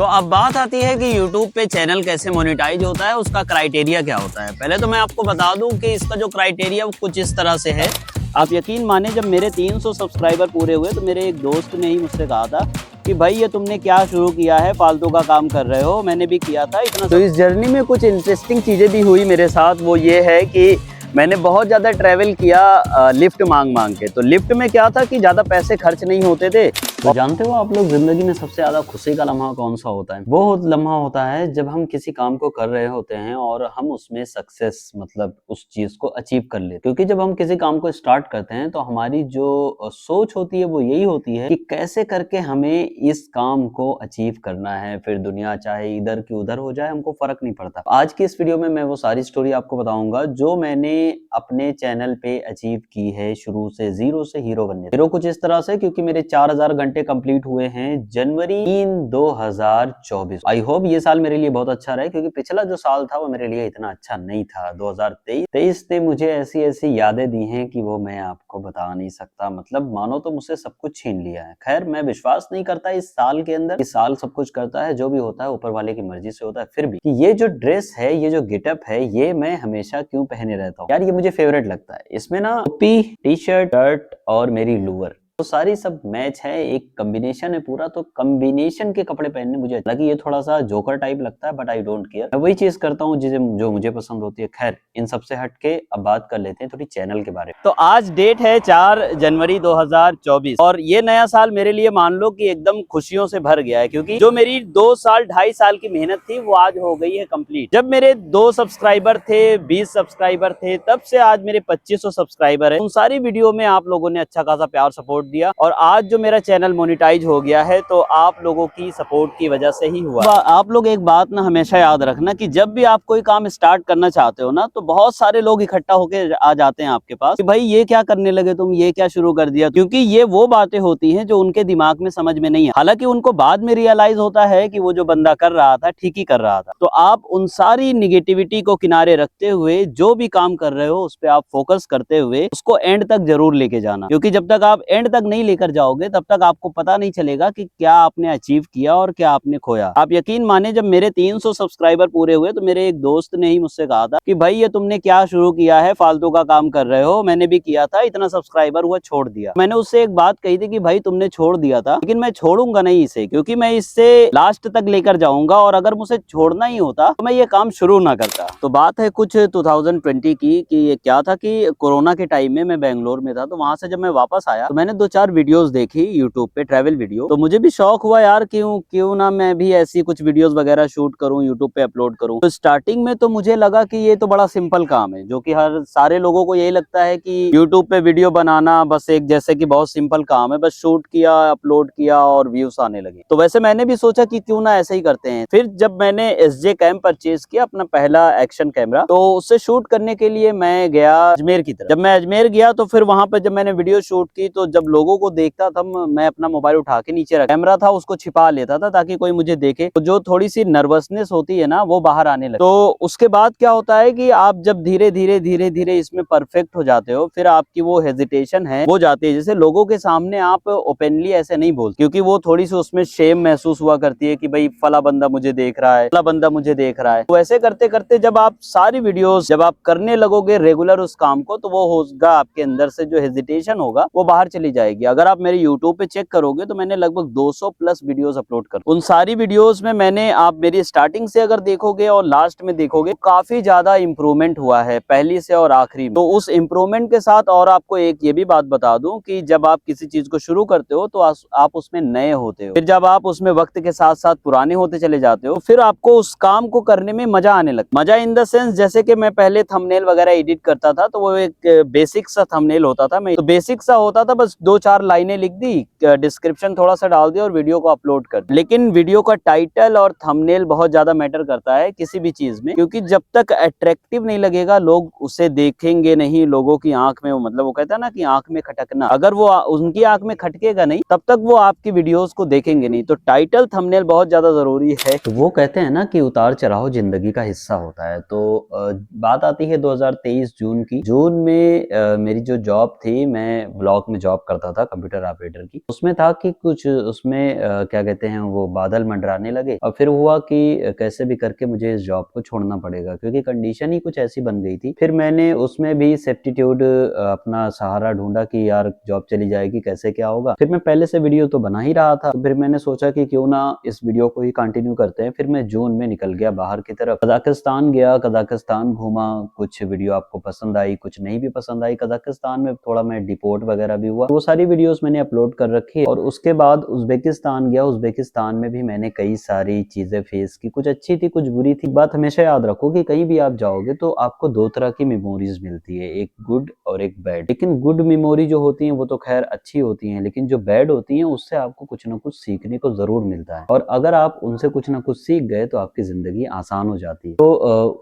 तो अब बात आती है कि YouTube पे चैनल कैसे मोनेटाइज होता है, उसका क्राइटेरिया क्या होता है। पहले तो मैं आपको बता दूं कि इसका जो क्राइटेरिया वो कुछ इस तरह से है। आप यकीन माने, जब मेरे 300 सब्सक्राइबर पूरे हुए तो मेरे एक दोस्त ने ही मुझसे कहा था कि भाई ये तुमने क्या शुरू किया है, फालतू का काम कर रहे हो। मैंने भी किया था इतना। तो इस जर्नी में कुछ इंटरेस्टिंग चीज़ें भी हुई मेरे साथ। वो ये है कि मैंने बहुत ज़्यादा ट्रैवल किया लिफ्ट मांग मांग के। तो लिफ्ट में क्या था कि ज़्यादा पैसे खर्च नहीं होते थे। तो जानते हो आप लोग, जिंदगी में सबसे ज्यादा खुशी का लम्हा कौन सा होता है? वो लम्हा होता है जब हम किसी काम को कर रहे होते हैं और हम उसमें सक्सेस, मतलब उस चीज को अचीव कर लेते। क्योंकि जब हम किसी काम को स्टार्ट करते हैं तो हमारी जो सोच होती है वो यही होती है कि कैसे करके हमें इस काम को अचीव करना है। फिर दुनिया चाहे इधर की उधर हो जाए, हमको फर्क नहीं पड़ता। आज की इस वीडियो में मैं वो सारी स्टोरी आपको बताऊंगा जो मैंने अपने चैनल पे अचीव की है, शुरू से जीरो से हीरो बनने। हीरो कुछ इस तरह से, क्योंकि मेरे 4000 घंटे कंप्लीट हुए हैं जनवरी 3 2024। आई होप ये साल मेरे लिए बहुत अच्छा रहे, क्योंकि पिछला जो साल था वो मेरे लिए इतना अच्छा नहीं था। 2023 ने मुझे ऐसी ऐसी यादें दी हैं कि वो मैं आपको बता नहीं सकता। मतलब मानो तो मुझसे सब कुछ छीन लिया है। खैर, मैं विश्वास नहीं करता इस साल के अंदर। इस साल सब कुछ करता है, जो भी होता है ऊपर वाले की मर्जी से होता है। फिर भी कि ये जो ड्रेस है, ये जो गेटअप है, ये मैं हमेशा क्यों पहने रहता हूँ यार, ये मुझे फेवरेट लगता है। इसमें ना टोपी, टी शर्ट और मेरी लोअर, तो सारी सब मैच है, एक कॉम्बिनेशन है पूरा। तो कॉम्बिनेशन के कपड़े पहनने मुझे, हालांकि ये थोड़ा सा जोकर टाइप लगता है, बट आई डोंट केयर। मैं वही चीज करता हूँ जो मुझे पसंद होती है। खैर, इन सबसे हटके अब बात कर लेते हैं थोड़ी चैनल के बारे में। तो आज डेट है 4 जनवरी 2024 और ये नया साल मेरे लिए मान लो कि एकदम खुशियों से भर गया है, क्योंकि जो मेरी 2 साल 2.5 साल की मेहनत थी वो आज हो गई है कंप्लीट। जब मेरे 2 सब्सक्राइबर थे, 20 सब्सक्राइबर थे, तब से आज मेरे 2500 सब्सक्राइबर है। उन सारी वीडियो में आप लोगों ने अच्छा खासा प्यार सपोर्ट दिया और आज जो मेरा चैनल मोनेटाइज हो गया है तो आप लोगों की सपोर्ट की वजह से ही हुआ। आप लोग एक बात ना हमेशा याद रखना कि जब भी आप कोई काम स्टार्ट करना चाहते हो ना, तो बहुत सारे लोग इकट्ठा होकर आ जाते हैं आपके पास कि भाई ये क्या करने लगे तुम, ये क्या शुरू कर दिया। क्योंकि ये वो बातें होती हैं जो उनके दिमाग में समझ में नहीं है। हालांकि उनको बाद में रियलाइज होता है कि वो जो बंदा कर रहा था ठीक ही कर रहा था। तो आप उन सारी निगेटिविटी को किनारे रखते हुए जो भी काम कर रहे हो उस पर आप फोकस करते हुए उसको एंड तक जरूर लेके जाना। क्योंकि जब तक आप एंड तक नहीं लेकर जाओगे तब तक आपको पता नहीं चलेगा कि क्या आपने अचीव किया और क्या आपने खोया। आप यकीन माने, जब मेरे 300 सब्सक्राइबर पूरे हुए तो मेरे एक दोस्त ने ही मुझसे कहा था कि भाई ये तुमने क्या शुरू किया है, फालतू का काम कर रहे हो। मैंने भी किया था, इतना सब्सक्राइबर हुआ, छोड़ दिया। मैंने उससे एक बात कही थी कि भाई तुमने छोड़ दिया था, लेकिन मैं छोड़ूंगा नहीं इसे, क्योंकि मैं इससे लास्ट तक लेकर जाऊंगा और अगर मुझे छोड़ना ही होता तो मैं ये काम शुरू ना करता। तो बात है कुछ 2020 की कि ये क्या था कि कोरोना के टाइम में मैं बेंगलोर में था। तो वहां से जब मैं वापस आया तो मैंने 2-4 वीडियोस देखी यूट्यूब पे, ट्रैवल वीडियो। तो मुझे भी शौक हुआ यार, क्यों ना मैं भी ऐसी कुछ वीडियोस वगैरह शूट करूं, यूट्यूब पे अपलोड करूं। तो स्टार्टिंग में तो मुझे लगा कि ये तो बड़ा सिंपल काम है, जो कि हर सारे लोगों को यही लगता है कि यूट्यूब पे वीडियो बनाना बस एक जैसे कि बहुत सिंपल काम है, बस शूट किया, अपलोड किया और व्यूज आने लगे। तो वैसे मैंने भी सोचा कि क्यों ना ऐसे ही करते हैं। फिर जब मैंने SJ कैम परचेज किया, अपना पहला एक्शन कैमरा, तो उससे शूट करने के लिए मैं गया अजमेर की तरफ। जब मैं अजमेर गया तो फिर वहां पर जब मैंने वीडियो शूट की तो जब लोगों को देखता था, मैं अपना मोबाइल उठा के नीचे रख, कैमरा था उसको छिपा लेता था ताकि कोई मुझे देखे। तो जो थोड़ी सी नर्वसनेस होती है ना, वो बाहर आने लगती। तो उसके बाद क्या होता है कि आप जब धीरे धीरे इसमें परफेक्ट हो जाते हो, फिर आपकी वो हेजिटेशन है वो जाती है। जैसे लोगों के सामने आप ओपनली ऐसे नहीं बोलते, क्योंकि वो थोड़ी सी उसमें शेम महसूस हुआ करती है कि भाई फला बंदा मुझे देख रहा है, फला बंदा मुझे देख रहा है। तो ऐसे करते करते जब आप सारी वीडियोस जब आप करने लगोगे रेगुलर उस काम को, तो वो होगा आपके अंदर से जो हेजिटेशन होगा वो बाहर चली जाएगी। अगर आप मेरे यूट्यूब पे चेक करोगे तो मैंने लगभग 200 प्लस वीडियोस अपलोड कर, उन सारी वीडियोस में मैंने, आप मेरी स्टार्टिंग से अगर देखोगे और लास्ट में देखोगे, काफी ज्यादा इंप्रूवमेंट हुआ है पहली से और आखिरी में। तो उस इंप्रूवमेंट के साथ और आपको एक ये भी बात बता दूं कि जब आप किसी चीज को शुरू करते हो तो आप उसमें नए होते हो। फिर जब आप उसमें वक्त के साथ साथ पुराने होते चले जाते हो, फिर आपको उस काम को करने में मजा आने लगता। मजा इन द सेंस, जैसे कि मैं पहले थंबनेल वगैरह एडिट करता था तो वो एक बेसिक सा थंबनेल होता था। मैं तो बेसिक सा होता था, बस 2-4 लाइनें लिख दी, डिस्क्रिप्शन थोड़ा सा डाल दिया और वीडियो को अपलोड कर दिया। लेकिन वीडियो का टाइटल और थंबनेल बहुत ज्यादा मैटर करता है किसी भी चीज में, क्योंकि जब तक अट्रैक्टिव नहीं लगेगा लोग उसे देखेंगे नहीं। लोगों की आंख में, मतलब वो कहता है ना कि आंख में खटकना, अगर वो उनकी आंख में खटकेगा नहीं तब तक वो आपकी वीडियोस को देखेंगे नहीं। तो टाइटल थंबनेल बहुत ज्यादा जरूरी है। तो वो कहते हैं ना कि उतार चढ़ाव जिंदगी का हिस्सा होता है। तो बात आती है 2023 जून की। जून में मेरी जो जॉब थी, मैं ब्लॉक में जॉब करता करता था कंप्यूटर ऑपरेटर की। उसमें था कि कुछ उसमें क्या कहते हैं वो बादल मंडराने लगे और फिर हुआ कि कैसे भी करके मुझे इस जॉब को छोड़ना पड़ेगा क्योंकि कंडीशन ही कुछ ऐसी बन गई थी। फिर मैंने उसमें भी सब्स्टिट्यूट अपना सहारा ढूंढा कि यार जॉब चली जाएगी कैसे क्या होगा। फिर मैं पहले से वीडियो तो बना ही रहा था, तो फिर मैंने सोचा कि क्यों ना इस वीडियो को ही कंटिन्यू करते हैं। फिर मैं जून में निकल गया बाहर की तरफ, कजाकिस्तान गया, कजाकिस्तान घूमा। कुछ वीडियो आपको पसंद आई, कुछ नहीं भी पसंद आई। कजाकिस्तान में थोड़ा मैं डिपोर्ट वगैरह भी हुआ, वो सारी वीडियोस मैंने अपलोड कर रखी। और उसके बाद उज्बेकिस्तान गया। उज्बेकिस्तान में भी मैंने कई सारी चीजें फेस की, कुछ अच्छी थी कुछ बुरी थी। बात हमेशा याद रखो कि कहीं भी आप जाओगे तो आपको दो तरह की मेमोरीज मिलती है, एक गुड और एक बैड। लेकिन गुड मेमोरी जो होती है वो तो खैर अच्छी होती है, लेकिन जो बैड होती है उससे आपको कुछ ना कुछ सीखने को जरूर मिलता है। और अगर आप उनसे कुछ ना कुछ सीख गए तो आपकी जिंदगी आसान हो जाती है। तो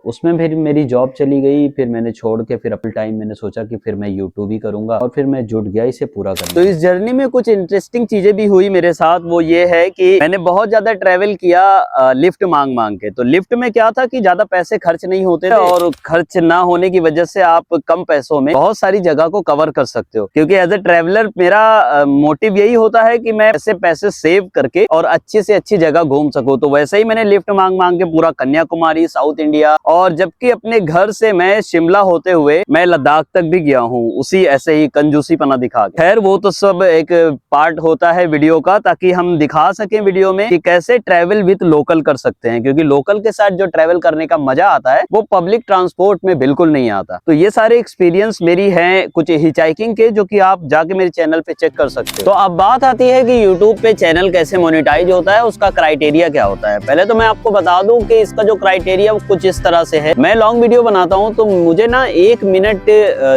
उसमें फिर मेरी जॉब चली गई। फिर मैंने छोड़ के फिर अपने टाइम मैंने सोचा कि फिर मैं यूट्यूब ही करूंगा और फिर मैं जुट गया इसे पूरा करने। तो इस जर्नी में कुछ इंटरेस्टिंग चीजें भी हुई मेरे साथ। वो ये है कि मैंने बहुत ज्यादा ट्रेवल किया लिफ्ट मांग मांग के। तो लिफ्ट में क्या था कि ज्यादा पैसे खर्च नहीं होते थे और खर्च ना होने की वजह से आप कम पैसों में बहुत सारी जगह को कवर कर सकते हो। क्योंकि एज ए ट्रेवलर मेरा मोटिव यही होता है कि मैं ऐसे पैसे सेव करके और अच्छी से अच्छी जगह घूम सकूं। तो वैसे ही मैंने लिफ्ट मांग मांग के पूरा कन्याकुमारी, साउथ इंडिया, और जबकि अपने घर से मैं शिमला होते हुए मैं लद्दाख तक भी गया हूँ, उसी ऐसे ही कंजूसी पना दिखा के। खैर वो तो सब एक पार्ट होता है वीडियो का, ताकि हम दिखा सकें वीडियो में कि कैसे ट्रेवल विद लोकल कर सकते हैं। क्योंकि लोकल के साथ जो ट्रेवल करने का मजा आता है वो पब्लिक ट्रांसपोर्ट में बिल्कुल नहीं आता। तो ये सारे एक्सपीरियंस मेरी हैं कुछ हिचहाइकिंग के, जो कि आप जाके मेरे चैनल पे चेक कर सकते हो। तो अब बात आती है कि यूट्यूब पे चैनल कैसे मोनेटाइज होता है, उसका क्राइटेरिया क्या होता है। पहले तो मैं आपको बता दूं कि इसका जो क्राइटेरिया वो कुछ इस तरह से है। मैं लॉन्ग वीडियो बनाता हूं तो मुझे ना 1 मिनट,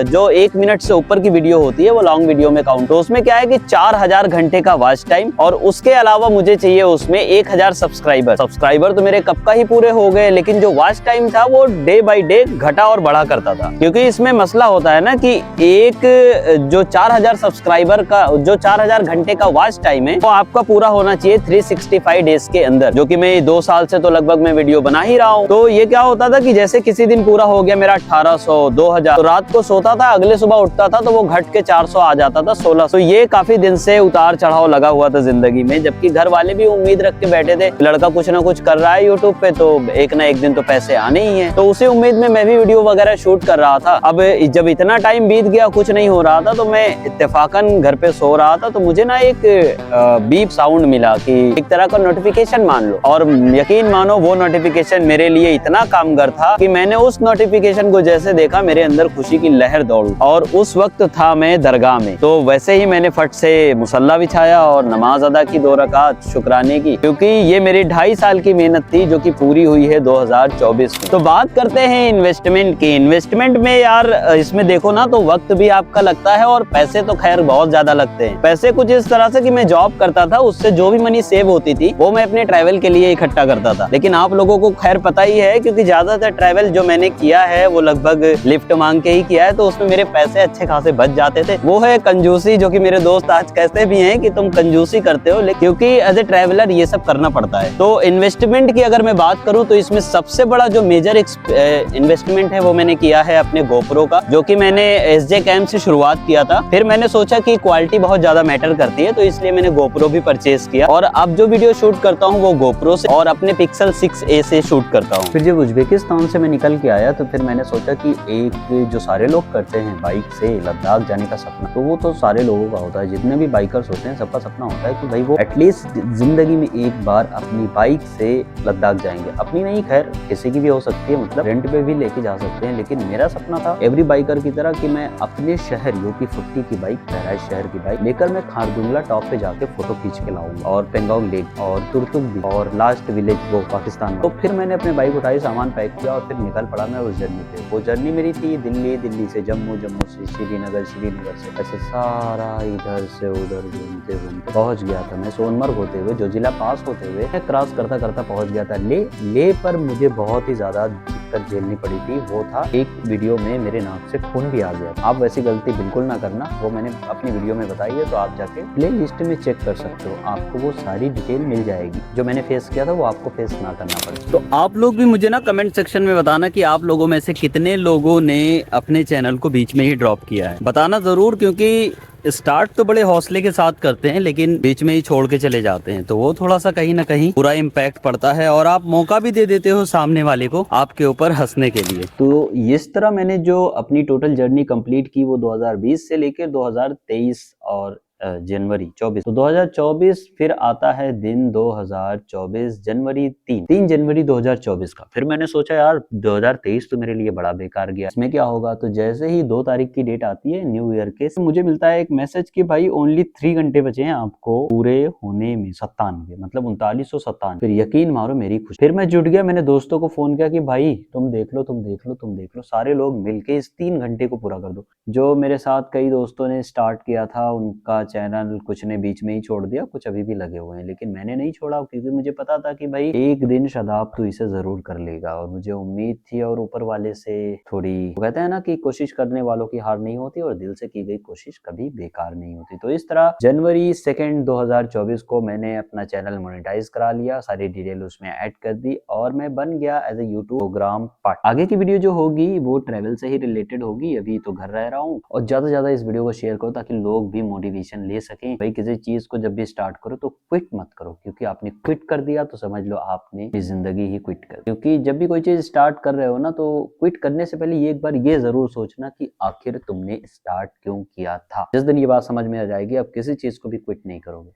जो 1 मिनट से ऊपर की वीडियो होती है वो लॉन्ग वीडियो में काउंट। तो उसमें क्या है कि 4000 घंटे का वॉच टाइम, और उसके अलावा मुझे चाहिए उसमें 1000 सब्सक्राइबर। तो मेरे कब का ही पूरे हो गए, लेकिन जो वॉच टाइम था वो डे बाई डे घटा और बढ़ा करता था। क्योंकि इसमें मसला होता है ना कि एक जो 4000 सब्सक्राइबर का जो 4000 घंटे का वॉच टाइम है वो आपका पूरा होना चाहिए 365 डेज के अंदर, जो कि मैं 2 साल से तो लगभग मैं वीडियो बना ही रहा हूँ। तो ये क्या होता था कि जैसे किसी दिन पूरा हो गया मेरा 1800, 2000, तो रात को सोता था, अगले सुबह उठता था तो वो घट के 400 आ जाता था, 1600। तो ये काफी दिन से उतार चढ़ाव लगा हुआ था जिंदगी में। जबकि घर वाले भी उम्मीद रख के बैठे थे लड़का कुछ ना कुछ कर रहा है यूट्यूब पे, तो एक ना एक दिन तो पैसे आने ही है। तो उसी उम्मीद में मैं भी वीडियो वगैरह शूट कर रहा था। अब जब इतना टाइम बीत गया कुछ नहीं हो रहा था, तो मैं इत्तेफाकन घर पे सो रहा था, तो मुझे ना एक बीप साउंड मिला कि एक तरह का नोटिफिकेशन मान लो। और यकीन मानो वो नोटिफिकेशन मेरे लिए इतना कामगर था कि मैंने उस नोटिफिकेशन को जैसे देखा मेरे अंदर खुशी की लहर दौड़। और उस वक्त था मैं दरगाह में। तो वैसे ही मैंने फट से मुसल्ला बिछाया और नमाज अदा की 2 रकात शुक्राने की, क्योंकि ये मेरी 2.5 साल की मेहनत थी जो कि पूरी हुई है 2024 में। तो बात करते हैं इन्वेस्टमेंट की। इन्वेस्टमेंट में यार इसमें देखो ना तो वक्त भी आपका लगता है और पैसे तो खैर बहुत ज्यादा लगते हैं। पैसे कुछ इस तरह से कि मैं जॉब करता था, उससे जो भी मनी सेव होती थी वो मैं अपने ट्रैवल के लिए इकट्ठा करता था। लेकिन आप लोगों को खैर पता ही है, क्योंकि ज्यादातर ट्रैवल जो मैंने किया है वो लगभग लिफ्ट मांग के ही किया है, तो उसमें मेरे पैसे अच्छे खासे बच जाते थे। वो है कंजूसी, जो कि मेरे दोस्त आज कहते भी हैं कि तुम कंजूसी करते हो, क्योंकि एज ए ट्रैवलर ये सब करना पड़ता है। तो इन्वेस्टमेंट की अगर मैं बात करूं तो इसमें सबसे बड़ा जो मेजर इन्वेस्टमेंट है वो मैंने किया है अपने गोप्रो का, जो कि मैंने SJ कैम से शुरुआत किया था। फिर मैंने सोचा कि क्वालिटी बहुत ज्यादा मैटर करती है, तो इसलिए मैंने गोप्रो भी परचेज किया। और अब जो वीडियो शूट करता हूँ वो गोप्रो से और अपने पिक्सल 6a से शूट करता हूँ। फिर जब उज्बेकिस्तान से मैं निकल के आया तो फिर मैंने सोचा कि एक जो सारे लोग करते हैं बाइक से लद्दाख जाने का सपना, तो वो तो सारे लोगों का होता है। जितने भी बाइकर्स होते हैं सबका सपना होता है कि भाई वो एटलीस्ट जिंदगी में एक बार अपनी बाइक से लद्दाख जाएंगे। अपनी नहीं, खैर किसी की भी हो सकती है, मतलब रेंट पे भी लेके जा सकते हैं। लेकिन मेरा सपना था एवरी बाइकर की तरह कि मैं अपने शहर UP40 की बाइक, बहराइच शहर की बाइक लेकर मैं खारदुंगला टॉप पे जाके फोटो खींच के लाऊंगा, और पेंगोंग लेक और तुर्तुक भी, और लास्ट विलेज वो पाकिस्तान। तो फिर मैंने अपने बाइक उठाई, सामान पैक किया और फिर निकल पड़ा मैं उस जर्नी पे। वो जर्नी मेरी थी दिल्ली से जम्मू, जम्मू से श्रीनगर, श्रीनगर से ऐसे सारा इधर से उधर घूमते घूमते पहुंच गया था मैं सोनमर्ग होते हुए, जो जिला पास होते हुए मैं क्रॉस करता करता पहुंच गया था ले पर मुझे बहुत ही ज्यादा दिक्कत झेलनी पड़ी थी। वो था एक वीडियो में मेरे नाक से खून भी आ गया। आप वैसी गलती बिल्कुल ना करना, वो मैंने अपनी वीडियो में बताई है, तो आप जाके प्ले लिस्ट में चेक कर सकते हो, आपको वो सारी डिटेल मिल जाएगी। जो मैंने फेस किया था वो आपको फेस ना करना पड़े। तो आप लोग भी मुझे ना कमेंट सेक्शन में बताना कि आप लोगों में से कितने लोगों ने अपने चैनल को बीच में ही ड्रॉप किया है, बताना जरूर। क्योंकि स्टार्ट तो बड़े हौसले के साथ करते हैं लेकिन बीच में ही छोड़ के चले जाते हैं, तो वो थोड़ा सा कहीं ना कहीं बुरा इम्पैक्ट पड़ता है और आप मौका भी दे देते हो सामने वाले को आपके ऊपर हंसने के लिए। तो इस तरह मैंने जो अपनी टोटल जर्नी कंप्लीट की वो 2020 से लेकर 2023 और जनवरी 24, तो 2024 फिर आता है दिन 2024 जनवरी 3 जनवरी 2024 का। फिर मैंने सोचा यार 2023 तो मेरे लिए बड़ा बेकार गया, इसमें क्या होगा। तो जैसे ही 2 तारीख की डेट आती है न्यू ईयर के, मुझे मिलता है एक मैसेज कि भाई ओनली 3 घंटे बचे हैं आपको पूरे होने में, 97 मतलब 3997। फिर यकीन मारो मेरी खुशी, फिर मैं जुट गया। मैंने दोस्तों को फोन किया कि भाई तुम देख लो तुम देख लो तुम देख लो, सारे लोग मिलके इस 3 घंटे को पूरा कर दो। जो मेरे साथ कई दोस्तों ने स्टार्ट किया था उनका चैनल कुछ ने बीच में ही छोड़ दिया, कुछ अभी भी लगे हुए हैं, लेकिन मैंने नहीं छोड़ा क्योंकि मुझे पता था कि भाई एक दिन शादाब तो इसे जरूर कर लेगा। और मुझे उम्मीद थी और ऊपर वाले से थोड़ी, वो कहते हैं ना कि कोशिश करने वालों की हार नहीं होती और दिल से की गई कोशिश कभी बेकार नहीं होती। तो इस तरह जनवरी 2 2024 को मैंने अपना चैनल मोनेटाइज करा लिया, सारी डिटेल उसमें ऐड कर दी और मैं बन गया as a YouTube program part. आगे की वीडियो जो होगी वो ट्रेवल से ही रिलेटेड होगी, अभी तो घर रह रहा हूँ। और ज्यादा से ज्यादा इस वीडियो को शेयर करो ताकि लोग भी मोटिवेशन ले सकें। भाई किसी चीज को जब भी स्टार्ट करो तो क्विट मत करो, क्योंकि आपने क्विट कर दिया तो समझ लो आपने अपनी जिंदगी ही क्विट कर। क्योंकि जब भी कोई चीज स्टार्ट कर रहे हो ना, तो क्विट करने से पहले एक बार ये जरूर सोचना कि आखिर तुमने स्टार्ट क्यों किया था। जिस दिन ये बात समझ में आ जाएगी आप किसी चीज को भी क्विट नहीं करोगे।